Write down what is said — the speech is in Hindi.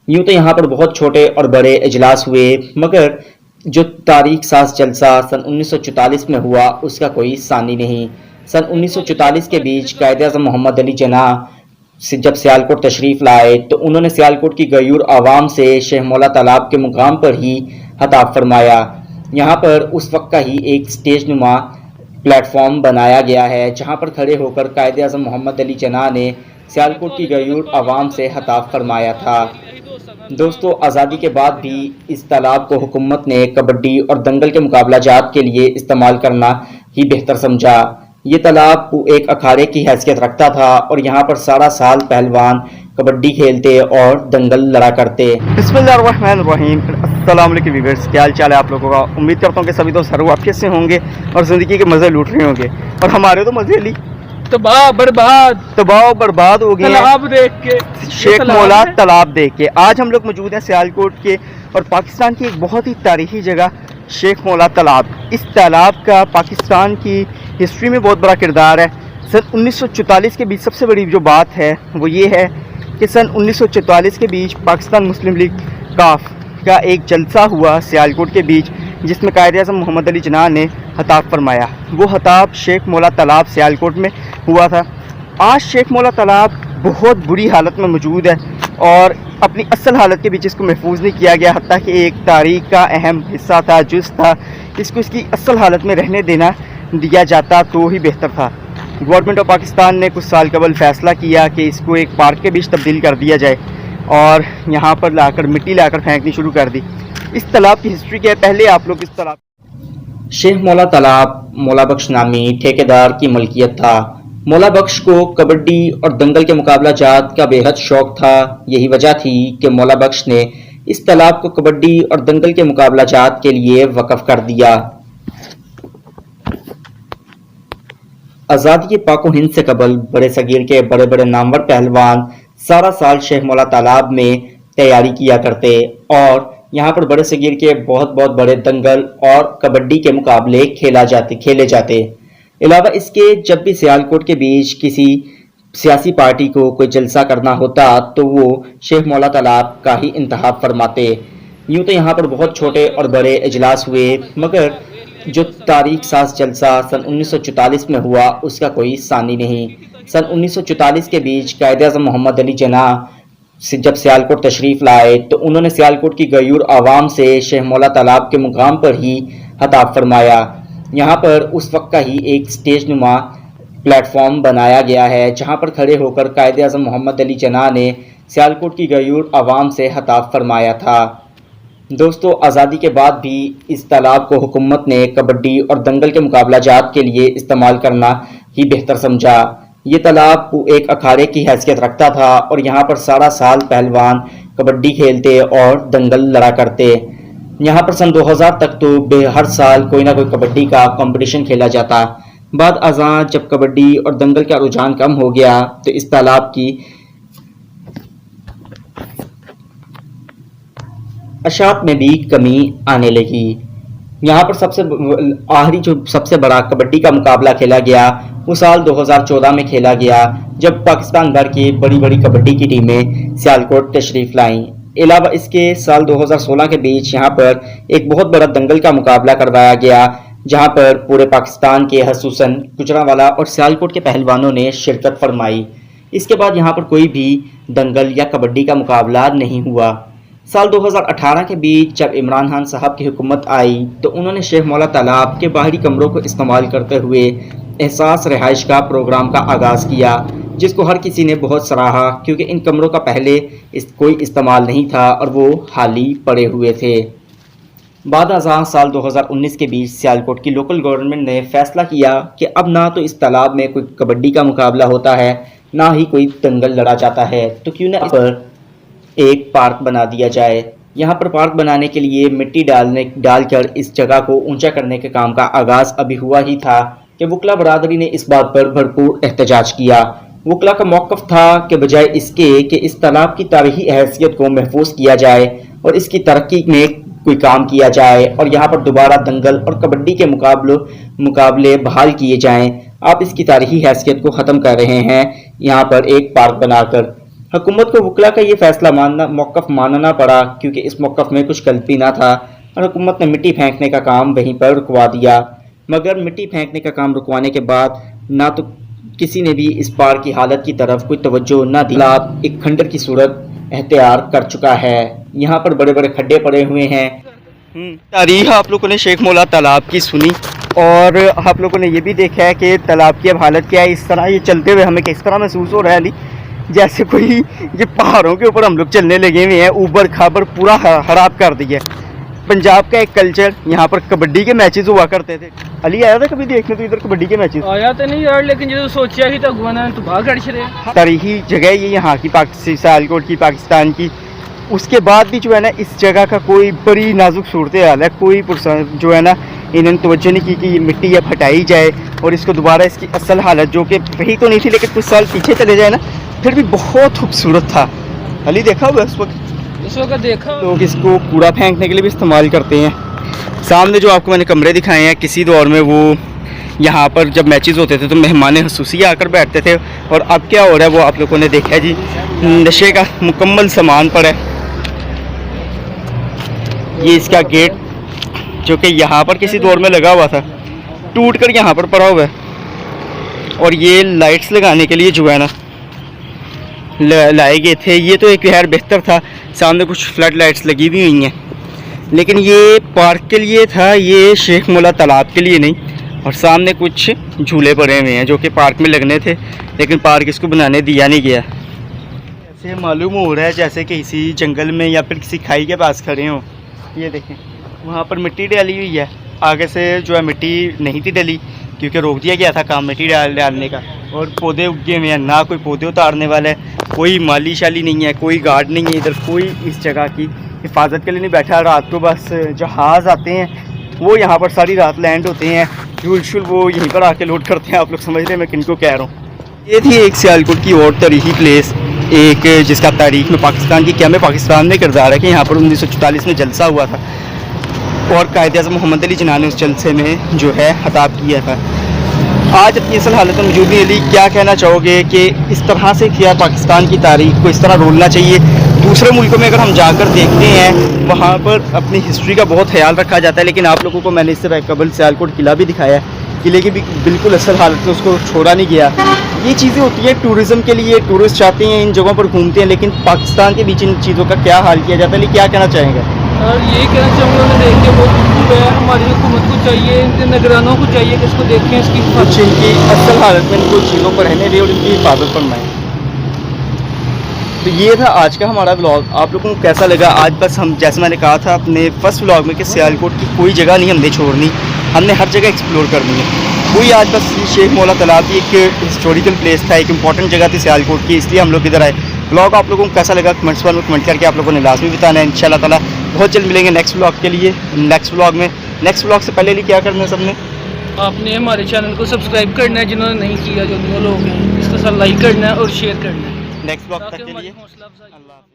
यूं तो यहाँ पर बहुत छोटे और बड़े इजलास हुए, मगर जो तारीख साज जलसा सन 1944 में हुआ उसका कोई सानी नहीं। सन 1944 के बीच कायद-ए-आज़म मोहम्मद अली जिन्ना जब सियालकोट तशरीफ लाए तो उन्होंने सियालकोट की गयूर आवाम से शेख मौला तालाब के मुकाम पर ही खिताब फरमाया। यहाँ पर उस वक्त का ही एक स्टेज नुमा प्लेटफॉर्म बनाया गया है जहाँ पर खड़े होकर कायद-ए-आज़म मोहम्मद अली जिन्ना ने सियालकोट की गयूर आवाम से खिताब फरमाया था। दोस्तों, आज़ादी के बाद भी इस तालाब को हुकूमत ने कबड्डी और दंगल के मुकाबलाजात के लिए इस्तेमाल करना ही बेहतर समझा। ये तालाब एक अखाड़े की हैसियत रखता था और यहाँ पर सारा साल पहलवान कबड्डी खेलते और दंगल लड़ा करते। बिस्मिल्लाहिर्रहमानिर्रहीम। अस्सलाम वालेकुम व्यूअर्स, क्या हाल चाल है आप लोगों का। उम्मीद करता हूँ कि सभी दोस्त वापस से होंगे और ज़िंदगी के मज़े लूट रहे होंगे, और हमारे तो मज़े ली तबाह बर्बाद हो गए तालाब देख के, शेख मौला तालाब देख के। आज हम लोग मौजूद हैं सियालकोट के और पाकिस्तान की एक बहुत ही तारीखी जगह शेख मौला तालाब। इस तालाब का पाकिस्तान की हिस्ट्री में बहुत बड़ा किरदार है। सन 1944 के बीच सबसे बड़ी जो बात है वो ये है कि सन 1944 के बीच पाकिस्तान मुस्लिम लीग काफ का एक जलसा हुआ सियालकोट के बीच, जिसमें कायद-ए-आज़म मोहम्मद अली जिन्ना ने खिताब फरमाया। वो खिताब शेख मौला तालाब सियालकोट में हुआ था। आज शेख मौला तालाब बहुत बुरी हालत में मौजूद है और अपनी असल हालत के बीच इसको महफूज नहीं किया गया, हत्ता कि एक तारीख का अहम हिस्सा था, जुज़ था। इसको इसकी असल हालत में रहने दिया जाता तो ही बेहतर था। गवर्नमेंट ऑफ पाकिस्तान ने कुछ साल कबल फ़ैसला किया कि इसको एक पार्क के बीच तब्दील कर दिया जाए और यहाँ पर लाकर मिट्टी लाकर फेंकनी शुरू कर दी। इस तालाब की हिस्ट्री क्या है, पहले आप लोग इस तालाब। शेख मौला तालाब मौला बख्श नामी ठेकेदार की मलकियत था। मौला बख्श को कबड्डी और दंगल के मुकाबलाजात का बेहद शौक था। यही वजह थी कि मौला बख्श ने इस तालाब को कबड्डी और दंगल के मुकाबलाजात के लिए वक़्फ़ कर दिया। आज़ादी के पाको हिंद से कबल बड़े सगीर के बड़े बड़े नामवर पहलवान सारा साल शेख मौला तालाब में तैयारी किया करते और यहाँ पर बड़े सगीर के बहुत बहुत बड़े दंगल और कबड्डी के मुकाबले खेले जाते। अलावा इसके जब भी सियालकोट के बीच किसी सियासी पार्टी को कोई जलसा करना होता तो वो शेख मौला तालाब का ही इंतखाब फरमाते। यूं तो यहाँ पर बहुत छोटे और बड़े इजलास हुए, मगर जो तारीख साज जलसा सन 1944 में हुआ उसका कोई सानी नहीं। सन 1944 के बीच कायद-ए-आज़म मोहम्मद अली जिन्ना जब सियालकोट तशरीफ लाए तो उन्होंने सियालकोट की गयूर आवाम से शेख मौला तालाब के मुकाम पर ही खिताब फरमाया। यहाँ पर उस वक्त का ही एक स्टेज नुमा प्लेटफॉर्म बनाया गया है जहाँ पर खड़े होकर कायद-ए-आज़म मोहम्मद अली जिन्ना ने सियालकोट की गयूर आवाम से खिताब फरमाया था। दोस्तों, आज़ादी के बाद भी इस तालाब को हुकूमत ने कबड्डी और दंगल के मुकाबलाजात के लिए इस्तेमाल करना ही बेहतर समझा। ये तालाब एक अखाड़े की हैसियत रखता था और यहाँ पर सारा साल पहलवान कबड्डी खेलते और दंगल लड़ा करते। यहाँ पर सन 2000 तक तो हर साल कोई ना कोई कबड्डी का कंपटीशन खेला जाता। बाद अज़ां जब कबड्डी और दंगल का रुझान कम हो गया तो इस तालाब की अशात में भी कमी आने लगी। यहाँ पर आखिरी जो सबसे बड़ा कबड्डी का मुकाबला खेला गया वो साल 2014 में खेला गया, जब पाकिस्तान भर की बड़ी बड़ी कबड्डी की टीमें सियालकोट तशरीफ लाईं। अलावा इसके साल 2016 के बीच यहाँ पर एक बहुत बड़ा दंगल का मुकाबला करवाया गया, जहाँ पर पूरे पाकिस्तान के खसूसन गुजरांवाला और सियालकोट के पहलवानों ने शिरकत फरमाई। इसके बाद यहाँ पर कोई भी दंगल या कबड्डी का मुकाबला नहीं हुआ। साल 2018 के बीच जब इमरान खान साहब की हुकूमत आई तो उन्होंने शेख मौला तालाब के बाहरी कमरों को इस्तेमाल करते हुए एहसास रिहाइश का प्रोग्राम का आगाज़ किया, जिसको हर किसी ने बहुत सराहा, क्योंकि इन कमरों का पहले कोई इस्तेमाल नहीं था और वो खाली पड़े हुए थे। बाद अज़ां साल 2019 के बीच सियालकोट की लोकल गवर्नमेंट ने फैसला किया कि अब ना तो इस तालाब में कोई कबड्डी का मुकाबला होता है, ना ही कोई दंगल लड़ा जाता है, तो क्यों ना इस पर एक पार्क बना दिया जाए। यहाँ पर पार्क बनाने के लिए मिट्टी डालकर इस जगह को ऊंचा करने के काम का आगाज़ अभी हुआ ही था कि वकला बरादरी ने इस बात पर भरपूर एहतजाज किया। वकला का मौक़िफ़ था कि बजाय इसके कि इस तालाब की तारीख़ी हैसियत को महफूज किया जाए और इसकी तरक्की में कोई काम किया जाए और यहाँ पर दोबारा दंगल और कबड्डी के मुकाबले बहाल किए जाएँ। आप इसकी तारीख़ी हैसियत को ख़त्म कर रहे हैं यहाँ पर एक पार्क बनाकर। हुकूमत को वकला का ये फैसला मौक़िफ़ मानना पड़ा क्योंकि इस मौक़िफ़ में कुछ गलती ना था और हुकूमत ने मिट्टी फेंकने का काम वहीं पर रुकवा दिया। मगर मिट्टी फेंकने का काम रुकवाने के बाद ना तो किसी ने भी इस पार की हालत की तरफ कोई तवज्जो न दी। तालाब एक खंडर की सूरत एख्तियार कर चुका है। यहाँ पर बड़े बड़े खड्डे पड़े हुए हैं। तारीख आप लोगों ने शेख मौला तालाब की सुनी और आप लोगों ने ये भी देखा है कि तालाब की अब हालत क्या है। इस तरह ये चलते हुए हमें किस तरह महसूस हो रहा है अली, जैसे कोई ये पहाड़ों के ऊपर हम लोग चलने लगे हुए हैं। ऊबर खाबर पूरा खराब कर दिया। पंजाब का एक कल्चर, यहाँ पर कबड्डी के मैचेस हुआ करते थे। अली आया था कभी देखने तो इधर कबड्डी के मैचेस? आया तो नहीं यार, लेकिन जो सोचा ही तो अगवाना तो भाग गड़ छड़े। तारीखी जगह ये यहाँ की सियालकोट की पाकिस्तान की। उसके बाद भी जो है ना इस जगह का कोई बड़ी नाजुक सूरत हाल है। कोई जो है ना इन्होंने तवज्जो नहीं की कि ये मिट्टी अब हटाई जाए और इसको दोबारा इसकी असल हालत जो कि वही तो नहीं थी लेकिन कुछ साल पीछे चले जाए ना फिर भी बहुत खूबसूरत था। अली देखा हुआ उस वक्त देखा लोग इसको कूड़ा फेंकने के लिए भी इस्तेमाल करते हैं। सामने जो आपको मैंने कमरे दिखाए हैं, किसी दौर में वो यहाँ पर जब मैचेस होते थे तो मेहमान खसूसी आकर बैठते थे और अब क्या हो रहा है वो आप लोगों ने देखा है जी। नशे का मुकम्मल सामान पड़ा है। ये इसका गेट जो कि यहाँ पर किसी दौर में लगा हुआ था टूट कर यहाँ पर पड़ा हुआ है और ये लाइट्स लगाने के लिए जो है ना लाए गए थे। ये तो एक खैर बेहतर था, सामने कुछ फ्लड लाइट्स लगी हुई हैं, लेकिन ये पार्क के लिए था, ये शेख मौला तालाब के लिए नहीं। और सामने कुछ झूले पड़े हुए हैं जो कि पार्क में लगने थे लेकिन पार्क इसको बनाने दिया नहीं गया। ऐसे मालूम हो रहा है जैसे कि किसी जंगल में या फिर किसी खाई के पास खड़े हों। ये देखें वहाँ पर मिट्टी डाली हुई है, आगे से जो है मिट्टी नहीं थी डली क्योंकि रोक दिया गया था काम मिट्टी डालने का। और पौधे उगे हुए हैं, ना कोई पौधे उतारने वाला है, कोई माली शाली नहीं है, कोई गार्ड नहीं है इधर, कोई इस जगह की हिफाजत के लिए नहीं बैठा। रात को बस जहाज़ आते हैं वो यहाँ पर सारी रात लैंड होते हैं, यूजुअल वो यहीं पर आके लोड करते हैं। आप लोग समझ रहे हैं मैं किनको कह रहा हूँ। ये थी एक सियालकोट की और तारीखी प्लेस, एक जिसका तारीख में पाकिस्तान की क्या में पाकिस्तान में किरदार है कि यहाँ पर 1944 में जलसा हुआ था और कायद-ए-आज़म मोहम्मद अली जिन्ना ने उस जलसे में जो है खिताब किया था। आज अपनी असल हालत में मौजूद नहीं। अली क्या कहना चाहोगे कि इस तरह से क्या पाकिस्तान की तारीख को इस तरह रोलना चाहिए? दूसरे मुल्कों में अगर हम जाकर देखते हैं वहाँ पर अपनी हिस्ट्री का बहुत ख्याल रखा जाता है, लेकिन आप लोगों को मैंने इससे कबल सियालकोट किला भी दिखाया है, किले की भी बिल्कुल असल हालत में उसको छोड़ा नहीं गया। ये चीज़ें होती हैं टूरिज़्म के लिए, टूरिस्ट आते हैं इन जगहों पर घूमते हैं, लेकिन पाकिस्तान के बीच इन चीज़ों का क्या हाल किया जाता है? क्या कहना चाहेंगे? और यही कहना चाहूँगा कि देख के बहुत खूब है। हमारी हुकूमत को चाहिए, इनके निगरानों को चाहिए कि इसको देखें, इसकी कुछ इनकी असल हालत में इनको चीज़ों पर रहने दें और इनकी हिफाजत फरमाएं। तो ये था आज का हमारा व्लॉग। आप लोगों को कैसा लगा? आज बस हम जैसे मैंने कहा था अपने फर्स्ट व्लॉग में कि सियालकोट की कोई जगह नहीं हमने छोड़नी, हमने हर जगह एक्सप्लोर करनी है। वही आज बस शेख मौला तालाब की एक हिस्टोरिकल प्लेस था, एक इंपॉर्टेंट जगह थी सियालकोट की, इसलिए हम लोग इधर आए। व्लॉग आप लोगों को कैसा लगा कमेंट्स में कमेंट करके आप लोगों ने लाजमी बताना है। इंशाल्लाह ताला बहुत जल्द मिलेंगे नेक्स्ट व्लॉग के लिए। नेक्स्ट व्लॉग से पहले क्या करना है सबने? आपने हमारे चैनल को सब्सक्राइब करना है, जिन्होंने नहीं किया, जो न्यू लोग हैं, इसको लाइक करना है और शेयर करना है। नेक्स्ट व्लॉग तक के लिए हौसला अफजाई। अल्लाह।